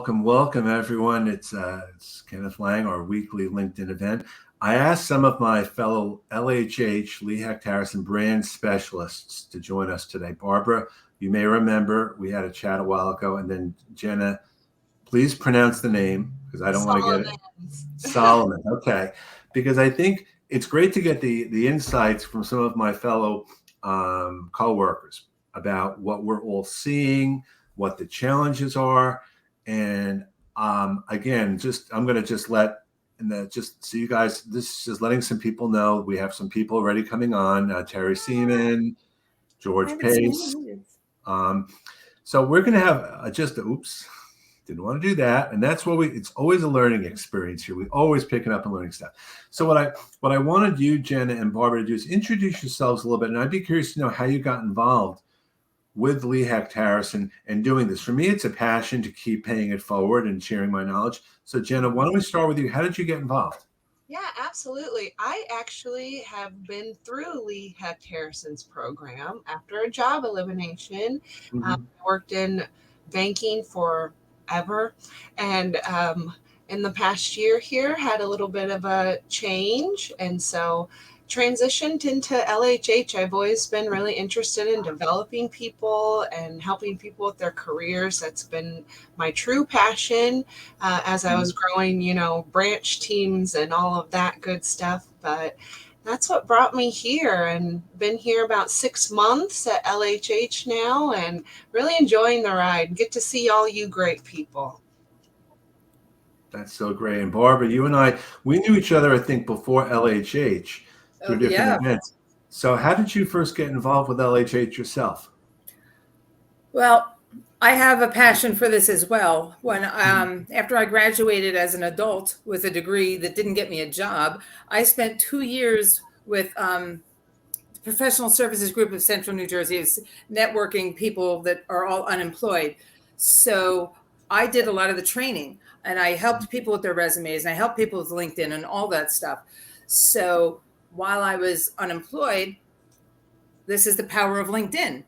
welcome, everyone. It's Kenneth Lang, our weekly LinkedIn event. I asked some of my fellow LHH LHH Harrison Brand Specialists to join us today. Barbara, you may remember we had a chat a while ago, and then Jenna, please pronounce the name because I don't want to get it. Solomon. Okay, because I think it's great to get the insights from some of my fellow co-workers about what we're all seeing, what the challenges are. And again, I'm going to just just so you guys, this is just letting some people know we have some people already coming on. Terry Seaman, George Pace. So we're going to have didn't want to do that. And that's what it's always a learning experience here. We always picking up and learning stuff. So what I wanted you, Jenna and Barbara, to do is introduce yourselves a little bit. And I'd be curious to know how you got involved with LHH Harrison and doing this. For me, it's a passion to keep paying it forward and sharing my knowledge. So Jenna, why don't we start with you? How did you get involved? Yeah, absolutely. I actually have been through LHH Harrison's program after a job elimination. I worked in banking forever, and in the past year here had a little bit of a change, and so transitioned into LHH. I've always been really interested in developing people and helping people with their careers. That's been my true passion as I was growing, branch teams and all of that good stuff. But that's what brought me here, and been here about 6 months at LHH now, and really enjoying the ride. Get to see all you great people. That's so great. And Barbara, you and I, we knew each other, I think, before LHH through different events. So how did you first get involved with LHH yourself? Well, I have a passion for this as well. When after I graduated as an adult with a degree that didn't get me a job, I spent 2 years with the Professional Services Group of Central New Jersey, is networking people that are all unemployed. So I did a lot of the training, and I helped people with their resumes, and I helped people with LinkedIn and all that stuff. So while I was unemployed, this is the power of LinkedIn.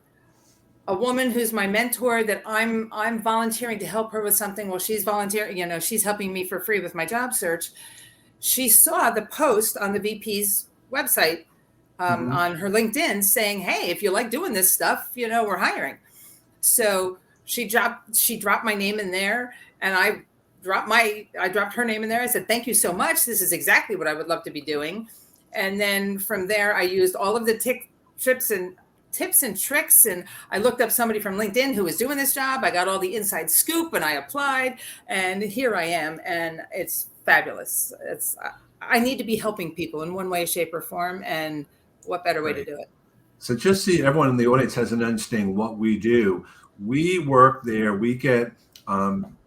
A woman who's my mentor that I'm volunteering to help her with something while she's volunteering, she's helping me for free with my job search. She saw the post on the VP's website on her LinkedIn saying, hey, if you like doing this stuff, we're hiring. So she dropped my name in there, and I dropped her name in there. I said, thank you so much. This is exactly what I would love to be doing. And then from there, I used all of the tips and tricks. And I looked up somebody from LinkedIn who was doing this job. I got all the inside scoop, and I applied, and here I am. And it's fabulous. I need to be helping people in one way, shape, or form. And what better way to do it? So just so everyone in the audience has an understanding what we do. We work there. We get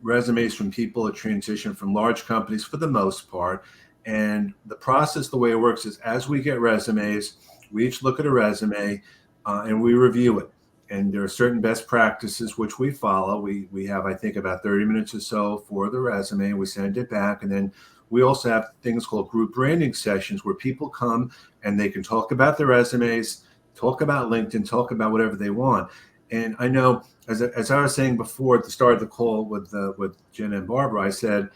resumes from people that transition from large companies for the most part. And the process, the way it works is as we get resumes, we each look at a resume and we review it. And there are certain best practices which we follow. We have, I think, about 30 minutes or so for the resume. We send it back. And then we also have things called group branding sessions where people come and they can talk about their resumes, talk about LinkedIn, talk about whatever they want. And I know, as I was saying before at the start of the call with Jenna and Barbara, I said,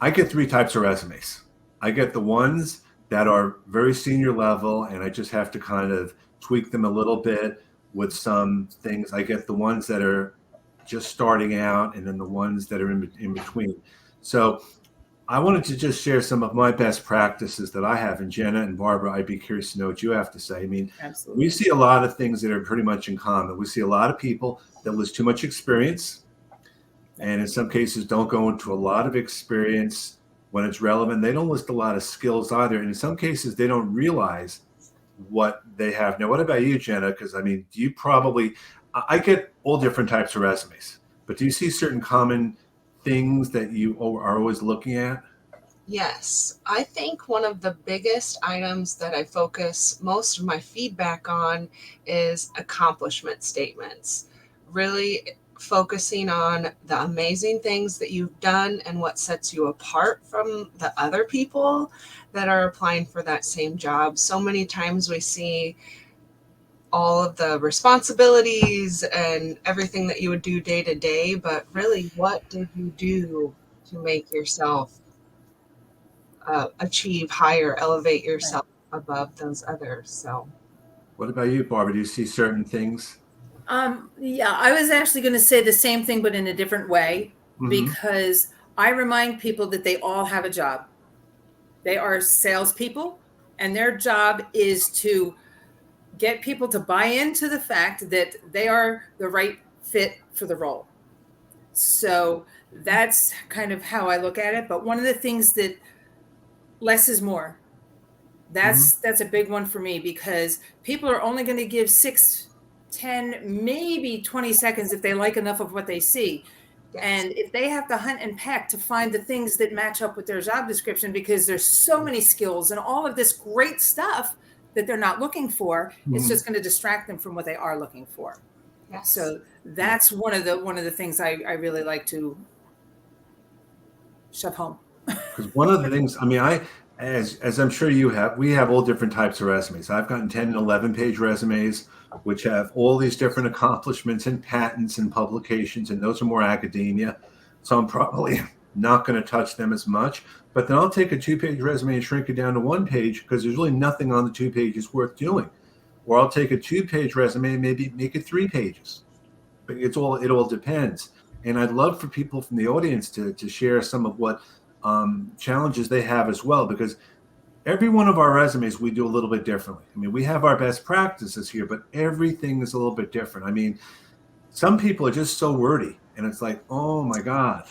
I get 3 types of resumes. I get the ones that are very senior level, and I just have to kind of tweak them a little bit with some things. I get the ones that are just starting out, and then the ones that are in between. So I wanted to just share some of my best practices that I have. And Jenna and Barbara, I'd be curious to know what you have to say. I mean, absolutely. We see a lot of things that are pretty much in common. We see a lot of people that list too much experience, and in some cases don't go into a lot of experience when it's relevant. They don't list a lot of skills either. And in some cases, they don't realize what they have. Now, what about you, Jenna? Because, I mean, I get all different types of resumes, but do you see certain common things that you are always looking at? Yes, I think one of the biggest items that I focus most of my feedback on is accomplishment statements. Really focusing on the amazing things that you've done and what sets you apart from the other people that are applying for that same job. So many times we see all of the responsibilities and everything that you would do day to day, but really, what did you do to make yourself achieve higher, elevate yourself above those others? So, What about you, Barbara? Do you see certain things? Yeah, I was actually going to say the same thing, but in a different way, Mm-hmm. because I remind people that they all have a job. They are salespeople, and their job is to get people to buy into the fact that they are the right fit for the role. So that's kind of how I look at it. But one of the things that less is more. That's a big one for me, because people are only going to give 6, 10, maybe 20 seconds if they like enough of what they see. yes. And if they have to hunt and peck to find the things that match up with their job description, because there's so many skills and all of this great stuff that they're not looking for, it's just going to distract them from what they are looking for. Yes. So that's one of the things I really like to shove home. Because one of the things, I mean, as I'm sure you have, we have all different types of resumes. I've gotten 10 and 11 page resumes, which have all these different accomplishments and patents and publications, and those are more academia. So I'm probably not going to touch them as much. But then I'll take a 2-page resume and shrink it down to 1 page, because there's really nothing on the 2 pages worth doing. Or I'll take a 2-page resume and maybe make it 3 pages. But it all depends. And I'd love for people from the audience to share some of what challenges they have as well, because every one of our resumes we do a little bit differently. I mean, we have our best practices here, but everything is a little bit different. I mean, some people are just so wordy, and it's like, oh my God,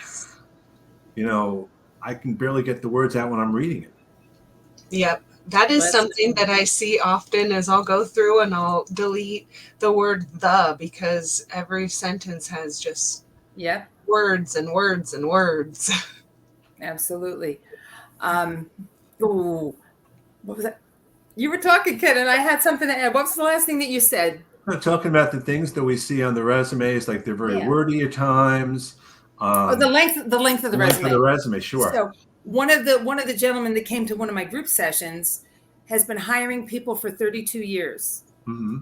I can barely get the words out when I'm reading it. Yep. That is something that I see often, as I'll go through and I'll delete the word "the," because every sentence has just words and words and words. Absolutely. What was that? You were talking, Ken, and I had something to add. What was the last thing that you said? I'm talking about the things that we see on the resumes, like they're very wordy at times. The length of the resume. Length of the resume, sure. So one of the gentlemen that came to one of my group sessions has been hiring people for 32 years. Mm-hmm.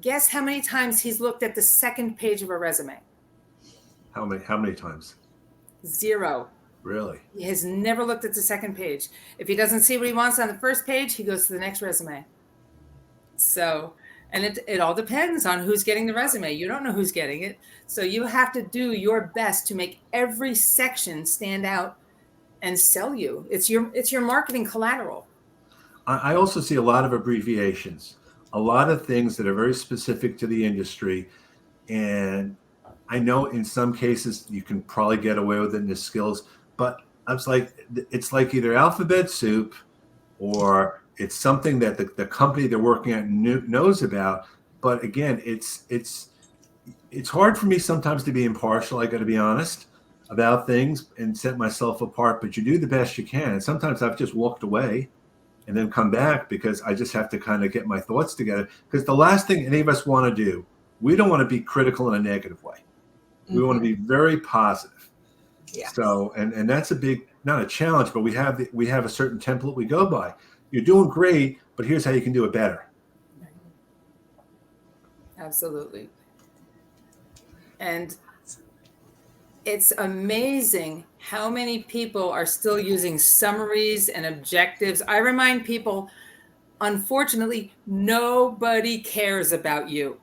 Guess how many times he's looked at the second page of a resume? How many times? 0. Really? He has never looked at the second page. If he doesn't see what he wants on the first page, he goes to the next resume. So, and it all depends on who's getting the resume. You don't know who's getting it. So you have to do your best to make every section stand out and sell you. It's your marketing collateral. I also see a lot of abbreviations, a lot of things that are very specific to the industry. And I know in some cases you can probably get away with it in the skills, but it's like either alphabet soup or it's something that the company they're working at knows about. But again, it's hard for me sometimes to be impartial. I got to be honest about things and set myself apart, but you do the best you can. And sometimes I've just walked away and then come back because I just have to kind of get my thoughts together. Because the last thing any of us want to do, we don't want to be critical in a negative way. We want to be very positive. Yes. So, and that's a big, not a challenge, but we have a certain template we go by. You're doing great, but here's how you can do it better. Absolutely. And it's amazing how many people are still using summaries and objectives. I remind people, unfortunately, nobody cares about you.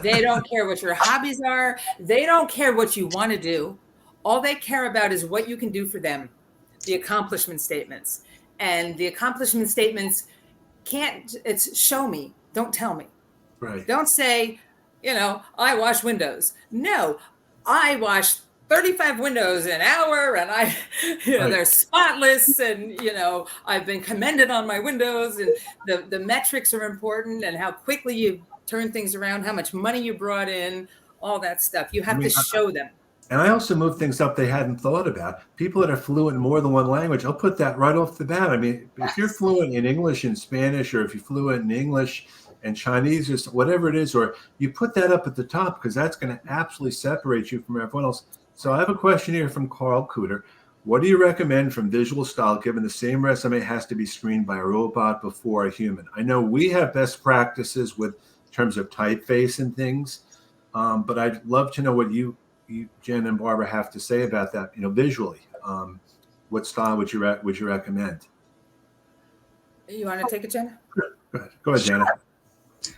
They don't care what your hobbies are. They don't care what you want to do. All they care about is what you can do for them, the accomplishment statements. And the accomplishment statements it's show me, don't tell me. Right. Don't say, I wash windows. No, I wash 35 windows an hour and Right. they're spotless and, I've been commended on my windows, and the metrics are important, and how quickly you turn things around, how much money you brought in, all that stuff. You have to show them. And I also move things up they hadn't thought about. People that are fluent in more than one language, I'll put that right off the bat. I mean, if you're fluent in English and Spanish, or if you're fluent in English and Chinese, or whatever it is, or you put that up at the top, because that's going to absolutely separate you from everyone else. So I have a question here from Carl Cooter. What do you recommend from visual style, given the same resume has to be screened by a robot before a human? I know we have best practices with terms of typeface and things. But I'd love to know what you, Jen and Barbara, have to say about that. Visually, what style would you recommend? You want to take it, Jenna? Go ahead, Jenna.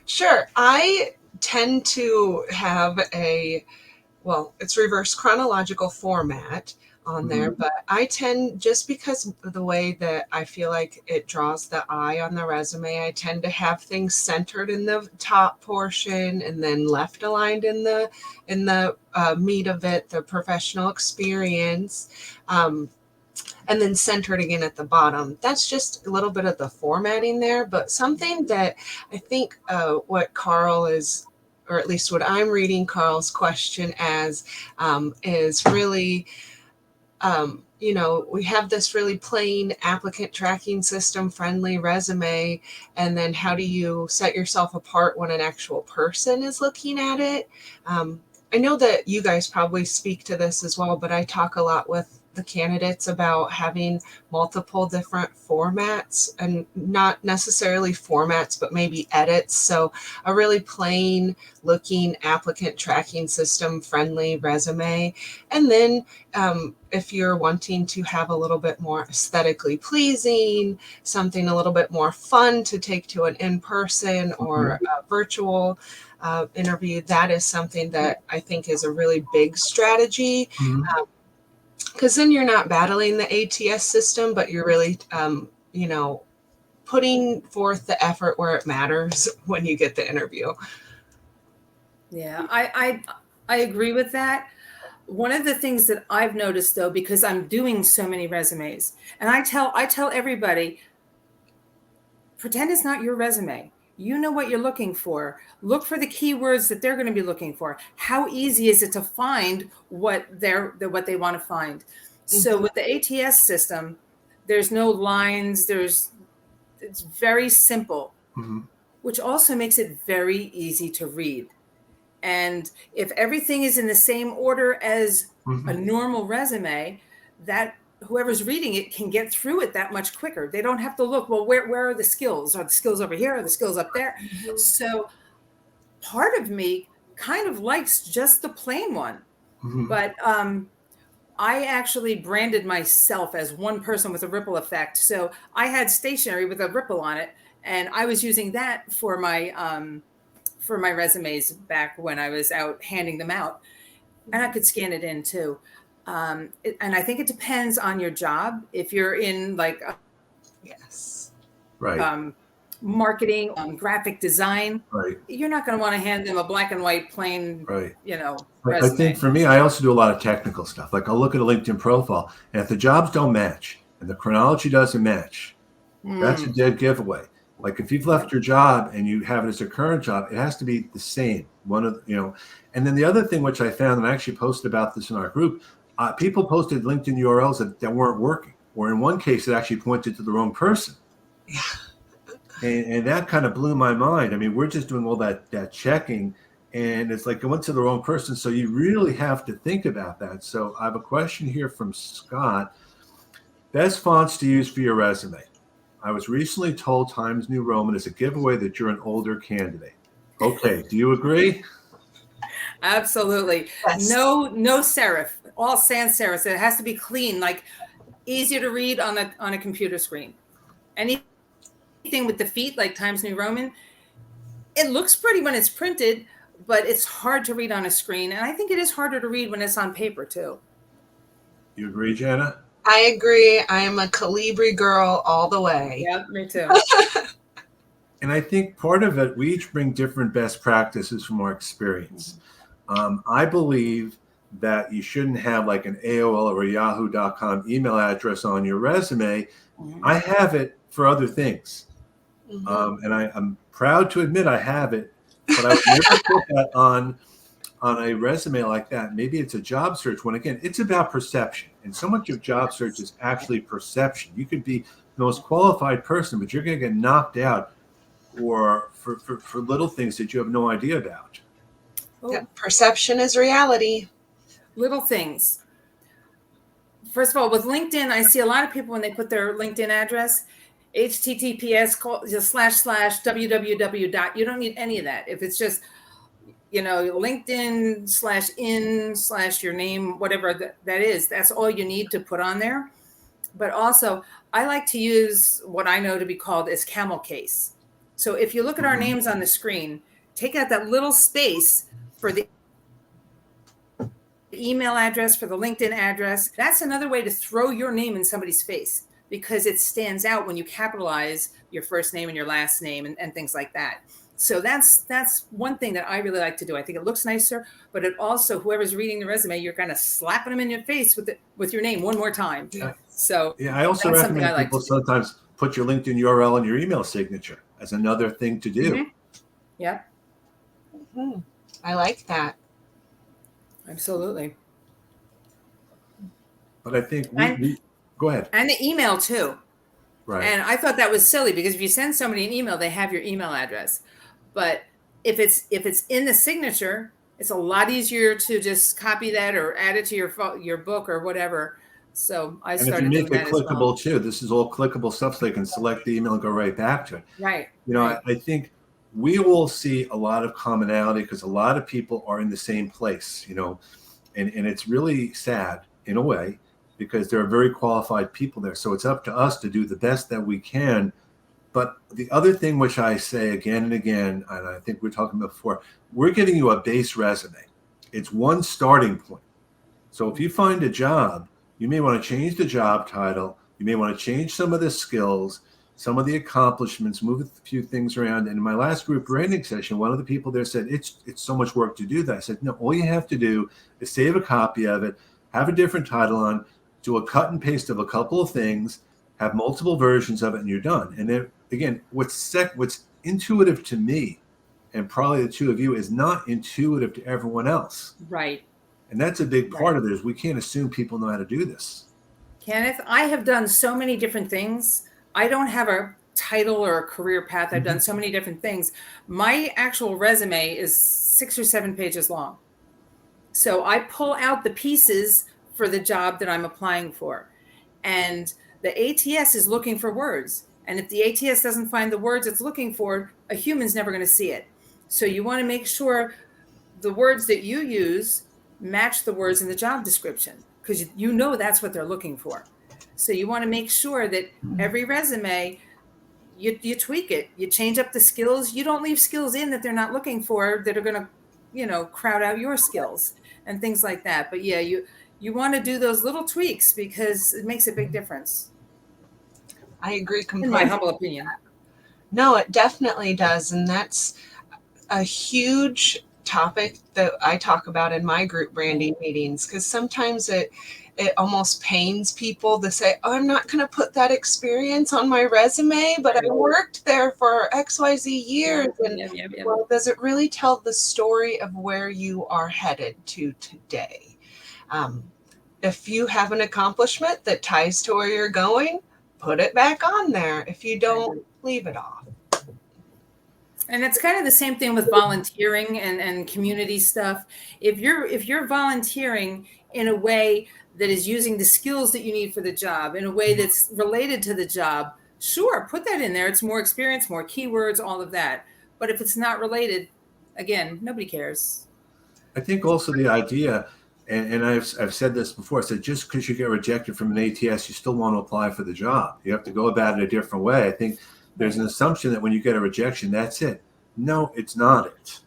Sure. I tend to have it's reverse chronological format on there, but I tend, just because of the way that I feel like it draws the eye on the resume, I tend to have things centered in the top portion and then left aligned in the meat of it, the professional experience. And then centered again at the bottom. That's just a little bit of the formatting there, but something that I think what Carl is, or at least what I'm reading Carl's question as, is really, we have this really plain applicant tracking system friendly resume, and then how do you set yourself apart when an actual person is looking at it? I know that you guys probably speak to this as well, but I talk a lot with the candidates about having multiple different formats, and not necessarily formats, but maybe edits. So a really plain looking applicant tracking system friendly resume. And then if you're wanting to have a little bit more aesthetically pleasing, something a little bit more fun to take to an in-person or a virtual interview, that is something that I think is a really big strategy. Because then you're not battling the ATS system, but you're really, putting forth the effort where it matters when you get the interview. Yeah, I agree with that. One of the things that I've noticed, though, because I'm doing so many resumes, and I tell everybody, pretend it's not your resume. You know what you're looking for. Look for the keywords that they're going to be looking for. How easy is it to find what they want to find? So with the ATS system, there's no lines. It's very simple, which also makes it very easy to read. And if everything is in the same order as a normal resume, that whoever's reading it can get through it that much quicker. They don't have to look, well, where are the skills? Are the skills over here? Are the skills up there? So part of me kind of likes just the plain one. But I actually branded myself as one person with a ripple effect. So I had stationery with a ripple on it, and I was using that for my resumes back when I was out handing them out, and I could scan it in too. And I think it depends on your job. If you're in marketing, graphic design, you're not going to want to hand them a black and white plain, resume. I think for me, I also do a lot of technical stuff. Like I'll look at a LinkedIn profile, and if the jobs don't match and the chronology doesn't match, that's a dead giveaway. Like if you've left your job and you have it as a current job, it has to be the same. And then the other thing which I found, and I actually posted about this in our group, people posted LinkedIn URLs that weren't working, or in one case, it actually pointed to the wrong person. Yeah. And that kind of blew my mind. I mean, we're just doing all that checking, and it's like it went to the wrong person. So you really have to think about that. So I have a question here from Scott. Best fonts to use for your resume. I was recently told Times New Roman is a giveaway that you're an older candidate. Okay, do you agree? Absolutely. Yes. No serif, all sans serif. It has to be clean, like easier to read on a computer screen. Anything with the feet, like Times New Roman, it looks pretty when it's printed, but it's hard to read on a screen. And I think it is harder to read when it's on paper too. You agree, Jana? I agree. I am a Calibri girl all the way. Yeah, me too. And I think part of it, we each bring different best practices from our experience. I believe that you shouldn't have like an AOL or a yahoo.com email address on your resume. I have it for other things. And I'm proud to admit I have it, but I would never put that on a resume like that. Maybe it's a job search one. Again, it's about perception. And so much of job search is actually perception. You could be the most qualified person, but you're going to get knocked out or for little things that you have no idea about. Yeah, perception is reality. Little things. First of all, with LinkedIn, I see a lot of people when they put their LinkedIn address, https://www. You don't need any of that. If it's just, LinkedIn/in/your name, whatever that is, that's all you need to put on there. But also, I like to use what I know to be called as camel case. So if you look at our names on the screen, take out that little space for the email address, for the LinkedIn address. That's another way to throw your name in somebody's face, because it stands out when you capitalize your first name and your last name and things like that. So that's one thing that I really like to do. I think it looks nicer, but it also, whoever's reading the resume, you're kind of slapping them in your face with your name one more time. Yeah. So yeah, I also recommend people sometimes put your LinkedIn URL in your email signature as another thing to do. Mm-hmm. Yeah. Mm-hmm. I like that. Absolutely. But I think we go ahead. And the email too. Right. And I thought that was silly, because if you send somebody an email, they have your email address. But if it's in the signature, it's a lot easier to just copy that or add it to your book or whatever. So I started doing that as well. And if you make it clickable too, this is all clickable stuff, so they can select the email and go right back to it. Right. Right. I think we will see a lot of commonality because a lot of people are in the same place, and it's really sad in a way, because there are very qualified people there. So it's up to us to do the best that we can. But the other thing, which I say again and again, and I think we're talking about before, we're getting you a base resume. It's one starting point. So if you find a job, you may want to change the job title. You may want to change some of the skills, some of the accomplishments, move a few things around. And in my last group branding session, one of the people there said, it's so much work to do that. I said, no, all you have to do is save a copy of it, have a different title on, do a cut and paste of a couple of things, have multiple versions of it, and you're done. And then again, what's intuitive to me, and probably the two of you, is not intuitive to everyone else. Right. And that's a big part of it, is we can't assume people know how to do this. Kenneth, I have done so many different things. I don't have a title or a career path. I've done so many different things. My actual resume is 6 or 7 pages long. So I pull out the pieces for the job that I'm applying for. And the ATS is looking for words. And if the ATS doesn't find the words it's looking for, a human's never going to see it. So you want to make sure the words that you use match the words in the job description, because that's what they're looking for. So you want to make sure that every resume, you tweak it, you change up the skills. You don't leave skills in that they're not looking for, that are going to, crowd out your skills and things like that. But yeah, you want to do those little tweaks, because it makes a big difference. I agree completely. In my humble opinion. No, it definitely does. And that's a huge topic that I talk about in my group branding meetings, because sometimes it almost pains people to say, oh, I'm not going to put that experience on my resume, but I worked there for XYZ years. Well, does it really tell the story of where you are headed to today? If you have an accomplishment that ties to where you're going, put it back on there. If you don't, leave it off. And it's kind of the same thing with volunteering and community stuff. If you're volunteering in a way that is using the skills that you need for the job, in a way that's related to the job, sure, put that in there. It's more experience, more keywords, all of that. But if it's not related, again, nobody cares. I think also the idea, and I've said this before, I said just because you get rejected from an ATS, you still want to apply for the job. You have to go about it a different way. I think there's an assumption that when you get a rejection, that's it. No, it's not it.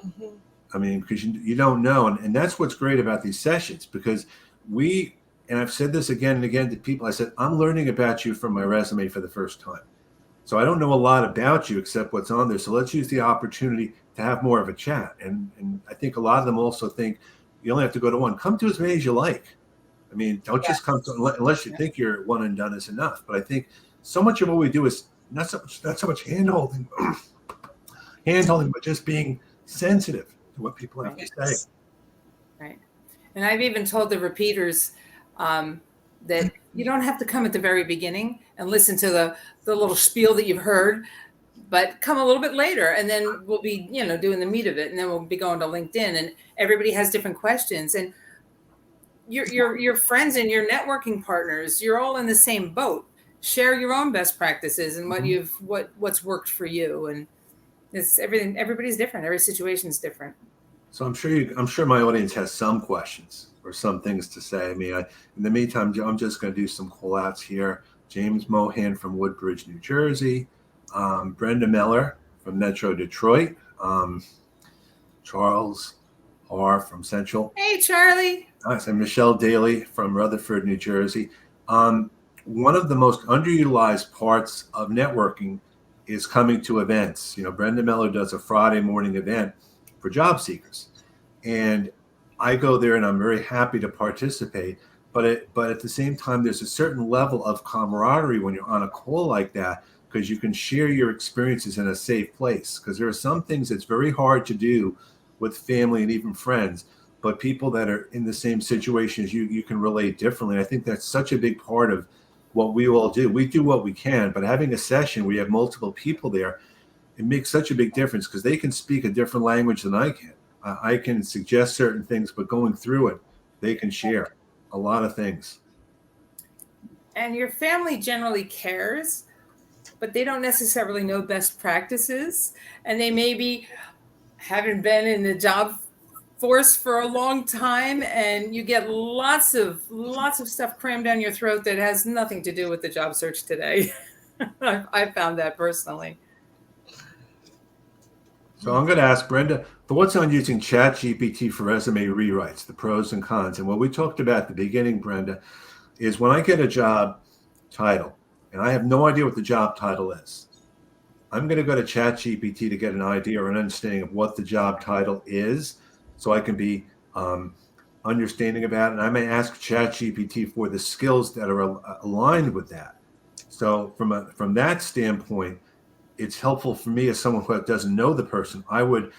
Mm-hmm. I mean, because you don't know. And that's what's great about these sessions, because and I've said this again and again to people, I said, I'm learning about you from my resume for the first time. So I don't know a lot about you except what's on there. So let's use the opportunity to have more of a chat. And I think a lot of them also think you only have to go to one. Come to as many as you like. I mean, don't just come to, unless you think your one and done is enough. But I think so much of what we do is not so much hand-holding, but just being sensitive to what people have to say. Right. And I've even told the repeaters that you don't have to come at the very beginning and listen to the little spiel that you've heard, but come a little bit later, and then we'll be, doing the meat of it, and then we'll be going to LinkedIn, and everybody has different questions, and your friends and your networking partners, you're all in the same boat. share your own best practices and what's worked for you. And it's everything. Everybody's different. Every situation is different. So I'm sure my audience has some questions or some things to say. I mean, in the meantime, I'm just going to do some call outs here. James Mohan from Woodbridge, New Jersey. Brenda Miller from Metro Detroit. Charles R. from Central. Hey, Charlie. Nice. And Michelle Daly from Rutherford, New Jersey. One of the most underutilized parts of networking is coming to events. Brenda Miller does a Friday morning event for job seekers, and I go there and I'm very happy to participate. But at the same time, there's a certain level of camaraderie when you're on a call like that, because you can share your experiences in a safe place. Because there are some things that's very hard to do with family and even friends, but people that are in the same situation as you can relate differently. I think that's such a big part of what we all do. We do what we can, but having a session where you have multiple people there, it makes such a big difference, because they can speak a different language than I can. I can suggest certain things, but going through it, they can share a lot of things. And your family generally cares, but they don't necessarily know best practices. And they maybe haven't been in the job force for a long time, and you get lots of stuff crammed down your throat that has nothing to do with the job search today. I found that personally. So I'm going to ask Brenda, thoughts on using ChatGPT for resume rewrites, the pros and cons. And what we talked about at the beginning, Brenda, is when I get a job title and I have no idea what the job title is, I'm going to go to ChatGPT to get an idea or an understanding of what the job title is, so I can be understanding about it. And I may ask ChatGPT for the skills that are aligned with that. So from that standpoint, it's helpful for me as someone who doesn't know the person. I would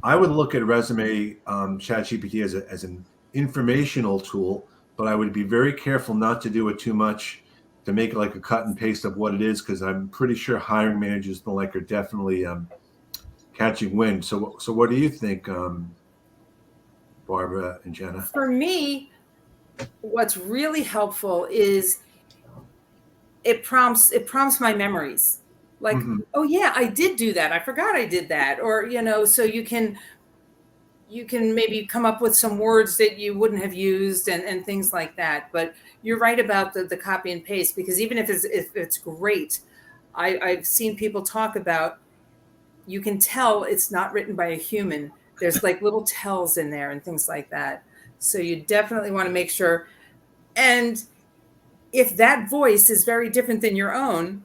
look at resume ChatGPT as an informational tool, but I would be very careful not to do it too much, to make it like a cut and paste of what it is, because I'm pretty sure hiring managers are definitely catching wind. So what do you think, Barbara and Jenna? For me, what's really helpful is it prompts my memories. Like, oh yeah, I did do that. I forgot I did that. Or, so you can maybe come up with some words that you wouldn't have used and things like that. But you're right about the copy and paste, because even if it's great, I've seen people talk about, you can tell it's not written by a human. There's like little tells in there and things like that. So you definitely want to make sure. And if that voice is very different than your own,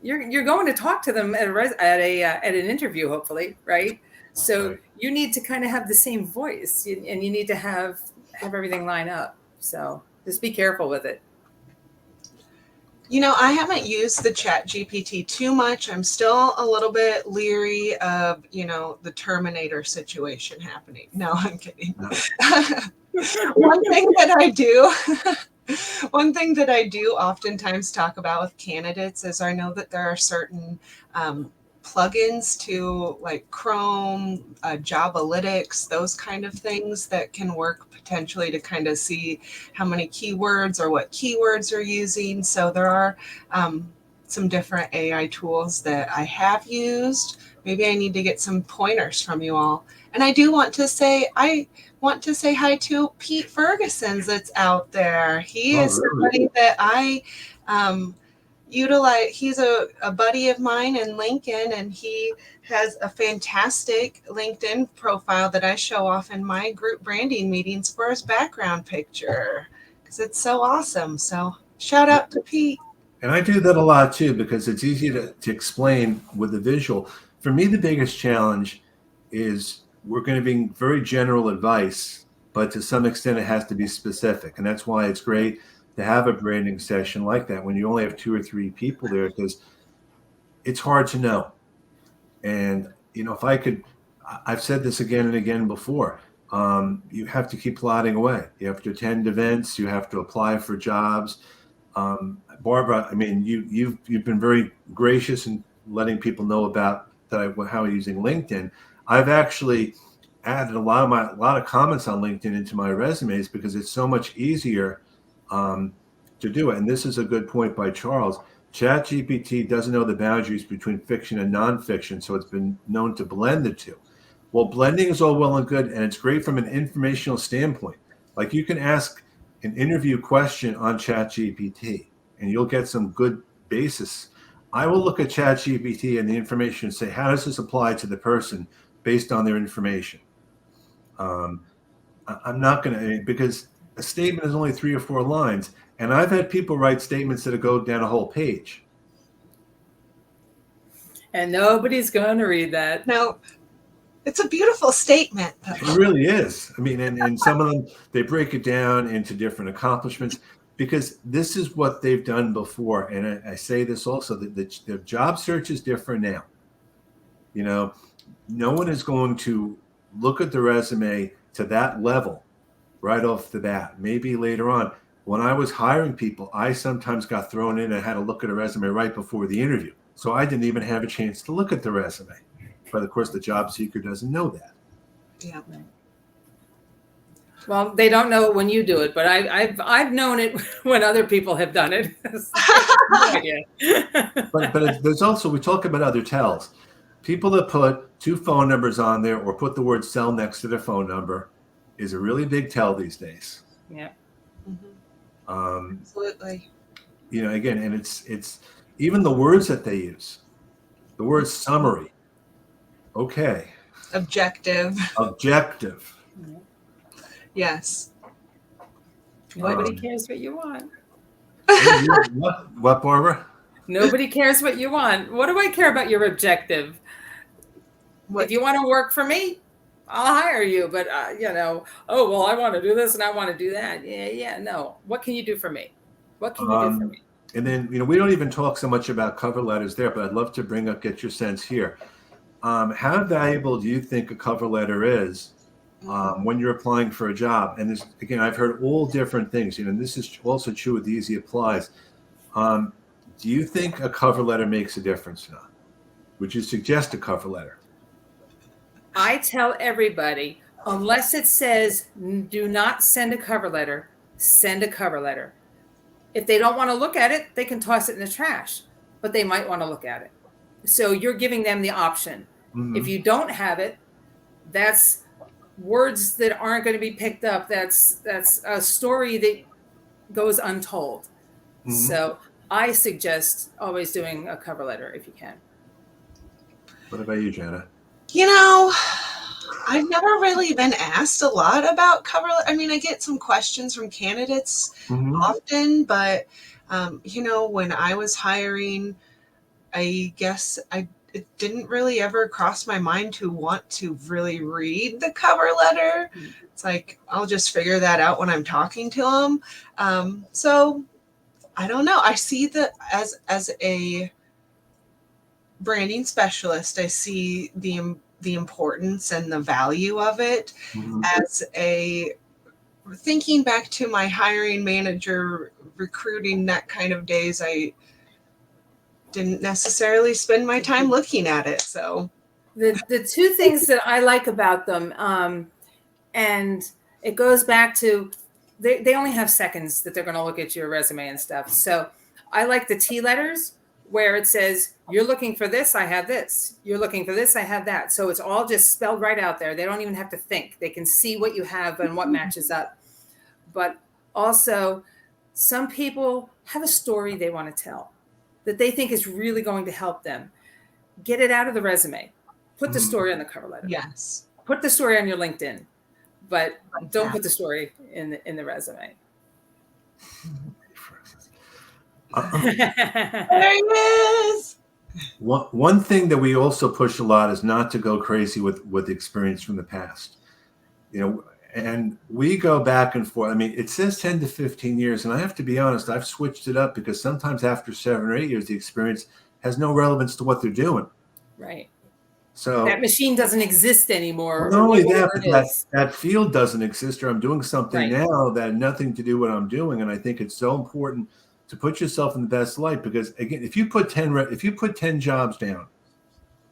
you're going to talk to them at an interview, hopefully, right? So you need to kind of have the same voice, and you need to have everything line up. So just be careful with it. I haven't used the ChatGPT too much. I'm still a little bit leery of, the Terminator situation happening. No, I'm kidding. One thing that I do oftentimes talk about with candidates is, I know that there are certain plugins to like Chrome, Jobalytics, those kind of things that can work potentially to kind of see how many keywords or what keywords are using. So there are some different AI tools that I have used. Maybe I need to get some pointers from you all. And I do want to say, hi to Pete Ferguson's that's out there. He is somebody that I utilize. He's a buddy of mine in Lincoln, and he has a fantastic LinkedIn profile that I show off in my group branding meetings for his background picture, because it's so awesome. So shout out to Pete. And I do that a lot too, because it's easy to explain with the visual. For me, the biggest challenge is we're going to be very general advice, but to some extent it has to be specific. And that's why it's great to have a branding session like that when you only have 2 or 3 people there, because it's hard to know. And, if I've said this again and again before, you have to keep plodding away. You have to attend events. You have to apply for jobs. Barbara, I mean, you've been very gracious in letting people know about how I'm using LinkedIn. I've actually added a lot of comments on LinkedIn into my resumes, because it's so much easier to do it. And this is a good point by Charles. ChatGPT doesn't know the boundaries between fiction and nonfiction, so it's been known to blend the two. Well, blending is all well and good, and it's great from an informational standpoint. Like you can ask an interview question on ChatGPT, and you'll get some good basis. I will look at ChatGPT and the information and say, how does this apply to the person based on their information? I'm not going to, because a statement is only 3 or 4 lines, and I've had people write statements that go down a whole page. And nobody's going to read that. No, it's a beautiful statement. It really is. I mean, and some of them, they break it down into different accomplishments, because this is what they've done before. And I say this also, that the job search is different now. You know, no one is going to look at the resume to that level right off the bat. Maybe later on. When I was hiring people, I sometimes got thrown in and had to look at a resume right before the interview. So I didn't even have a chance to look at the resume. But of course, the job seeker doesn't know that. Yeah. Well, they don't know it when you do it, but I've known it when other people have done it. But there's also, we talk about other tells. People that put 2 phone numbers on there or put the word cell next to their phone number is a really big tell these days. Yeah. Absolutely. You know, again, and it's even the words that they use. The word summary. Okay. Objective. Objective. Yes. Nobody cares what you want. What, Barbara? Nobody cares what you want. What do I care about your objective? What? If you want to work for me, I'll hire you. But, you know, oh, well, I want to do this and I want to do that. Yeah, no. What can you do for me? What can you do for me? And then, you know, we don't even talk so much about cover letters there, but I'd love to get your sense here. How valuable do you think a cover letter is when you're applying for a job? And this, again, I've heard all different things, you know, and this is also true with Easy Applies. Do you think a cover letter makes a difference now? Would you suggest a cover letter? I tell everybody, unless it says do not send a cover letter, send a cover letter. If they don't want to look at it, they can toss it in the trash, but they might want to look at it. So you're giving them the option. Mm-hmm. If you don't have it, that's words that aren't going to be picked up. That's a story that goes untold. Mm-hmm. So I suggest always doing a cover letter if you can. What about you, Jana? You know, I've never really been asked a lot about cover. I mean, I get some questions from candidates often, but, you know, when I was hiring, I guess it didn't really ever cross my mind to want to really read the cover letter. It's like, I'll just figure that out when I'm talking to them. So I don't know. I see that as a branding specialist, I see the importance and the value of it. As a thinking back to my hiring manager, recruiting, that kind of days, I didn't necessarily spend my time looking at it. So the 2 things that I like about them, and it goes back to they only have seconds that they're going to look at your resume and stuff. So I like the T letters, where it says, you're looking for this, I have this. You're looking for this, I have that. So it's all just spelled right out there. They don't even have to think. They can see what you have and what matches up. But also, some people have a story they want to tell that they think is really going to help them. Get it out of the resume. Put the story on the cover letter. Yes. Put the story on your LinkedIn, but don't put the story in the resume. There he is. One thing that we also push a lot is not to go crazy with experience from the past. You know, and we go back and forth. I mean, it says 10 to 15 years, and I have to be honest, I've switched it up because sometimes after 7 or 8 years, the experience has no relevance to what they're doing. Right. So that machine doesn't exist anymore. Not only that, but that field doesn't exist, or I'm doing something now that had nothing to do with what I'm doing. And I think it's so important to put yourself in the best light, because again, if you put 10 jobs down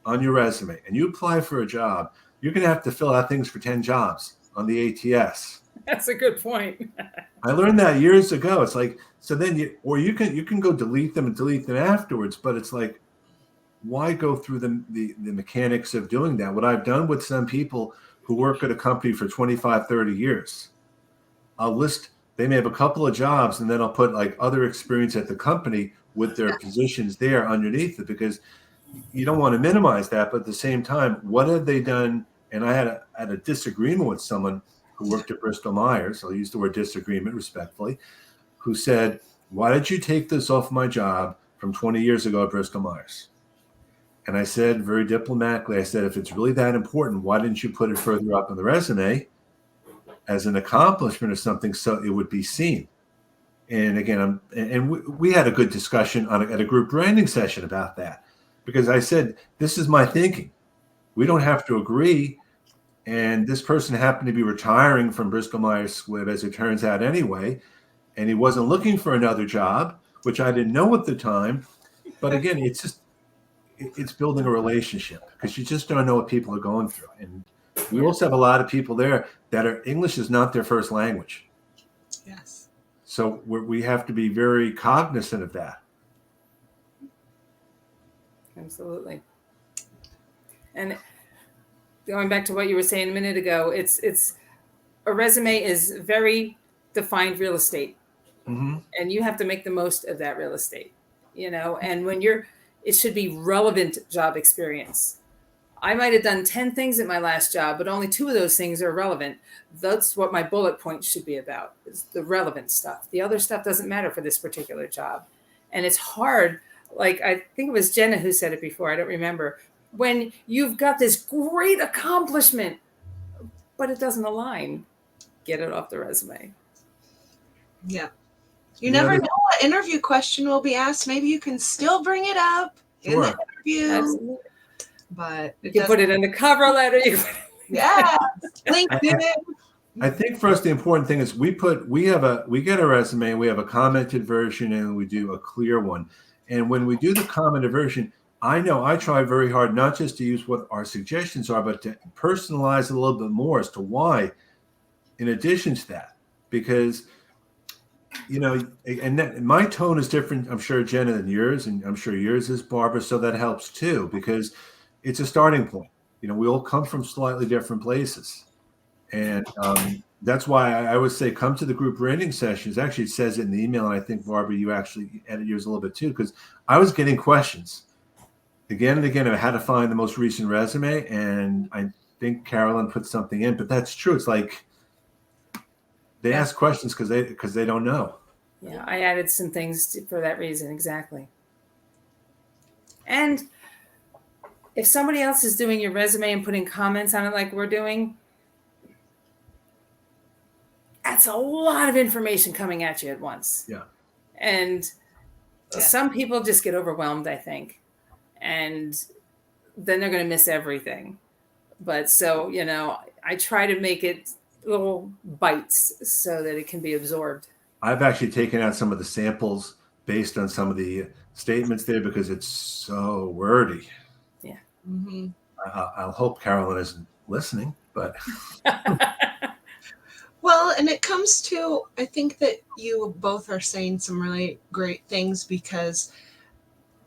on your resume and you apply for a job, you're going to have to fill out things for 10 jobs on the ATS. That's a good point. I learned that years ago. It's like, so then you can go delete them and delete them afterwards, but it's like, why go through the mechanics of doing that? What I've done with some people who work at a company for 25, 30 years, they may have a couple of jobs, and then I'll put like other experience at the company with their positions there underneath it, because you don't want to minimize that. But at the same time, what have they done? And I had a disagreement with someone who worked at Bristol Myers. I'll use the word disagreement respectfully, who said, "Why did you take this off my job from 20 years ago at Bristol Myers?" And I said very diplomatically, I said, if it's really that important, why didn't you put it further up in the resume as an accomplishment or something so it would be seen? And again, we had a good discussion at a group branding session about that, because I said, this is my thinking. We don't have to agree. And this person happened to be retiring from Bristol Myers Squibb, as it turns out anyway, and he wasn't looking for another job, which I didn't know at the time. But again, it's building a relationship, because you just don't know what people are going through. And we also have a lot of people there that English is not their first language. Yes. So we have to be very cognizant of that. Absolutely. And going back to what you were saying a minute ago, it's a resume is very defined real estate, and you have to make the most of that real estate, and it should be relevant job experience. I might have done 10 things at my last job, but only 2 of those things are relevant. That's what my bullet points should be about, is the relevant stuff. The other stuff doesn't matter for this particular job. And it's hard. Like, I think it was Jenna who said it before. I don't remember. When you've got this great accomplishment, but it doesn't align, get it off the resume. Yeah. You never know what interview question will be asked. Maybe you can still bring it up in the interview. Absolutely. But you can put it in the cover letter. Yeah. LinkedIn. I think for us, the important thing is we get a resume, we have a commented version, and we do a clear one. And when we do the commented version, I know I try very hard not just to use what our suggestions are, but to personalize it a little bit more as to why, in addition to that, because and my tone is different, I'm sure, Jenna, than yours, and I'm sure yours is, Barbara, so that helps too, because it's a starting point. We all come from slightly different places. And that's why I always say, come to the group branding sessions. Actually, it says it in the email, and I think, Barbara, you actually edit yours a little bit too, because I was getting questions again and again of how to find the most recent resume, and I think Carolyn put something in, but that's true. It's like they ask questions because they don't know. Yeah, I added some things for that reason, exactly. And if somebody else is doing your resume and putting comments on it like we're doing, that's a lot of information coming at you at once. Yeah. And some people just get overwhelmed, I think. And then they're going to miss everything. But so, I try to make it little bites so that it can be absorbed. I've actually taken out some of the samples based on some of the statements there, because it's so wordy. Yeah. Mm-hmm. I'll hope Carolyn isn't listening, but. Well, and it comes to, I think that you both are saying some really great things, because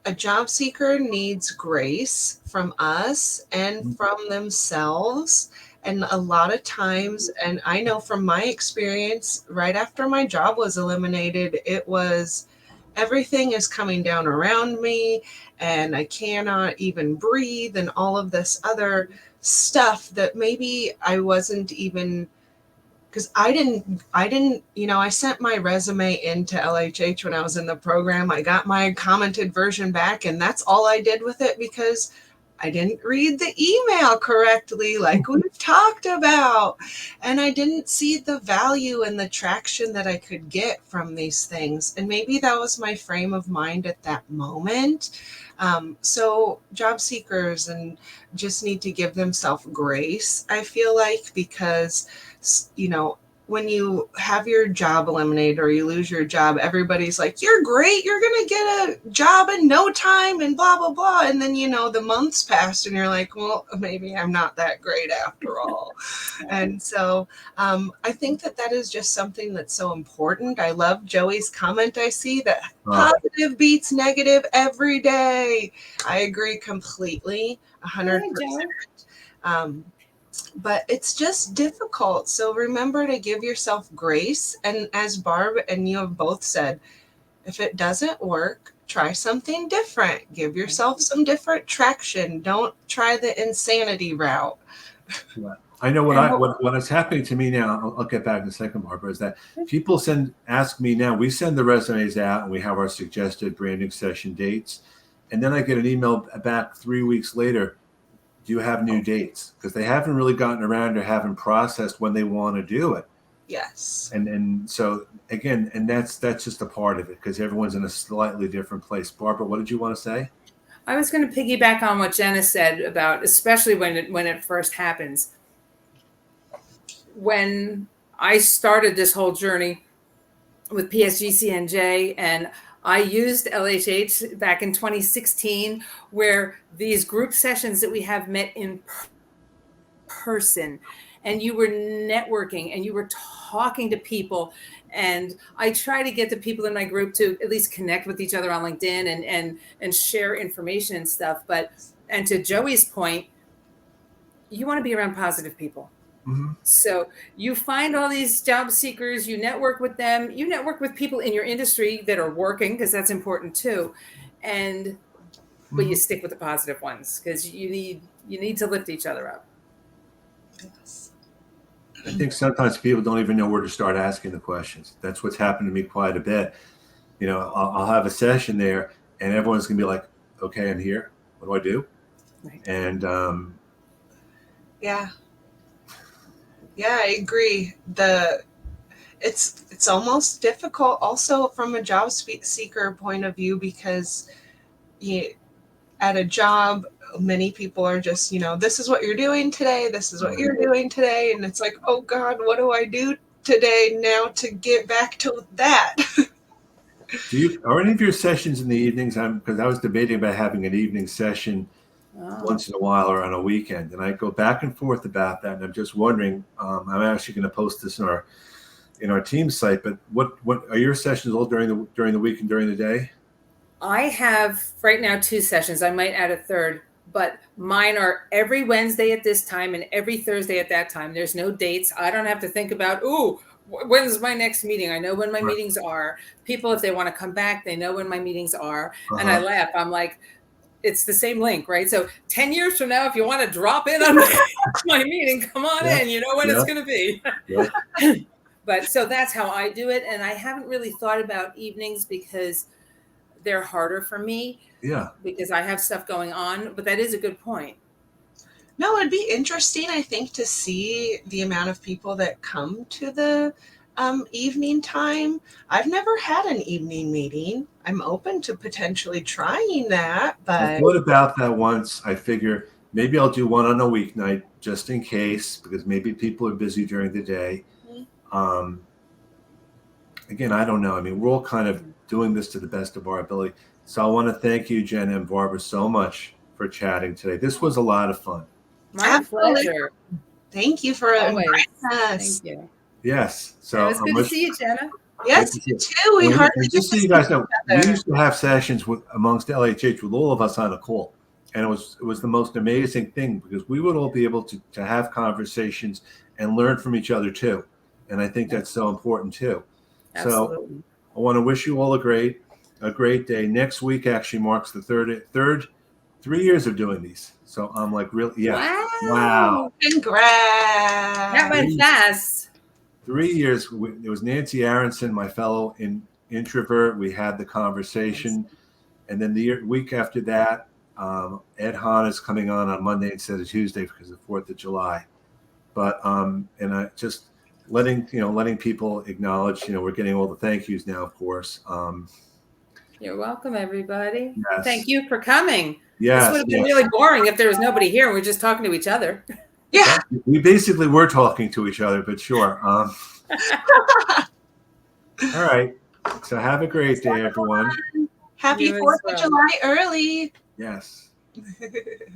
a job seeker needs grace from us and from themselves. And a lot of times, and I know from my experience, right after my job was eliminated, it was everything is coming down around me and I cannot even breathe, and all of this other stuff that maybe I wasn't even, because I didn't, I sent my resume into LHH when I was in the program. I got my commented version back, and that's all I did with it, because I didn't read the email correctly, like we've talked about. And I didn't see the value and the traction that I could get from these things. And maybe that was my frame of mind at that moment. So job seekers and just need to give themselves grace, I feel like, because, when you have your job eliminated or you lose your job, everybody's like, you're great, you're going to get a job in no time and blah, blah, blah. And then, the months passed and you're like, well, maybe I'm not that great after all. And so I think that is just something that's so important. I love Joey's comment. I see that positive beats negative every day. I agree completely, 100%. But it's just difficult. So remember to give yourself grace. And as Barb and you have both said, if it doesn't work, try something different. Give yourself some different traction. Don't try the insanity route. I know what is happening to me now. I'll get back in a second, Barbara. Is that people ask me now? We send the resumes out, and we have our suggested branding session dates, and then I get an email back 3 weeks later. Do you have new dates? Because they haven't really gotten around or haven't processed when they want to do it. Yes. And so again, and that's just a part of it because everyone's in a slightly different place. Barbara, what did you want to say? I was going to piggyback on what Jenna said about, especially when it first happens. When I started this whole journey with PSGCNJ, and I used LHH back in 2016, where these group sessions that we have met in person, and you were networking and you were talking to people. And I try to get the people in my group to at least connect with each other on LinkedIn and share information and stuff. And to Joey's point, you want to be around positive people. Mm-hmm. So you find all these job seekers, you network with them, you network with people in your industry that are working, because that's important too. But you stick with the positive ones because you need to lift each other up. Yes. I think sometimes people don't even know where to start asking the questions. That's what's happened to me quite a bit. I'll have a session there and everyone's going to be like, okay, I'm here. What do I do? Right. And Yeah, I agree. It's almost difficult also from a job seeker point of view, because at a job, many people are just, this is what you're doing today. This is what you're doing today. And it's like, oh God, what do I do today now to get back to that? Are any of your sessions in the evenings? Because I was debating about having an evening session once in a while or on a weekend, and I go back and forth about that. And I'm just wondering. I'm actually going to post this in our team site. But what are your sessions all during the week and during the day? I have right now 2 sessions. I might add a third, but mine are every Wednesday at this time and every Thursday at that time. There's no dates. I don't have to think about, when's my next meeting? I know when my meetings are. People, if they want to come back, they know when my meetings are. And I laugh. I'm like, it's the same link, right? So 10 years from now, if you want to drop in on my meeting, come on in. You know when it's going to be. But so that's how I do it. And I haven't really thought about evenings because they're harder for me. Yeah. Because I have stuff going on. But that is a good point. No, it'd be interesting, I think, to see the amount of people that come to the evening time. I've never had an evening meeting. I'm open to potentially trying that, but I thought about that once. I figure maybe I'll do one on a weeknight just in case, because maybe people are busy during the day. Again, I don't know. I mean, we're all kind of doing this to the best of our ability. So I want to thank you, Jenna and Barbara, so much for chatting today. This was a lot of fun. My pleasure. Thank you for inviting us. Thank you. Yes. So it was good to see you, Jenna. Yes, you too. We hardly just so you guys know, we used to have sessions amongst LHH with all of us on a call. And it was the most amazing thing, because we would all be able to have conversations and learn from each other too. And I think that's so important too. Absolutely. So I want to wish you all a great day. Next week actually marks the third 3 years of doing these. So I'm like, really? Yeah. Wow. Congrats. That went fast. 3 years. It was Nancy Aronson, my fellow introvert. We had the conversation. And then the week after that, Ed Hahn is coming on Monday instead of Tuesday because of 4th of July. But and I just letting people acknowledge, we're getting all the thank yous now, of course. You're welcome, everybody. Yes. Thank you for coming. Yes, this would have been really boring if there was nobody here and we're just talking to each other. Yeah. We basically were talking to each other, but sure. All right. So have a great day, everyone. Happy You as 4th of well. July early. Yes.